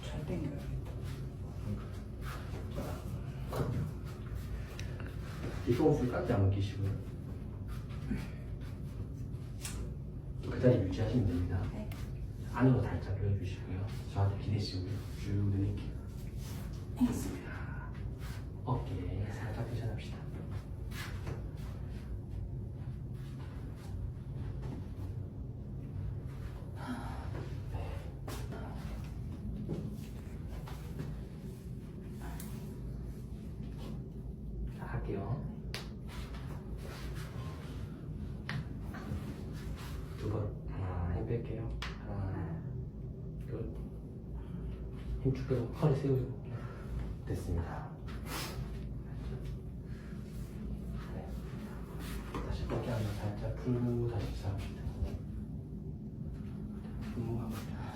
잘 당겨야겠다. 뒤통수 깍지 한번 끼시고요. 그 자리 유지하시면 됩니다. 네. 안으로 살짝 조여주시고요. 저한테 기대시고요. 쭉 늘릴게요. 좋습니다. 어깨 살짝 펴셔납시다. 자, 할게요. 두 번. 하나, 힘 뺄게요. 하나, 둘. 힘쭉 빼고 허리 세우고. 됐습니다. 네. 다시 어깨 한번 살짝 풀고 다시 시작합니다. 풀고 갑니다.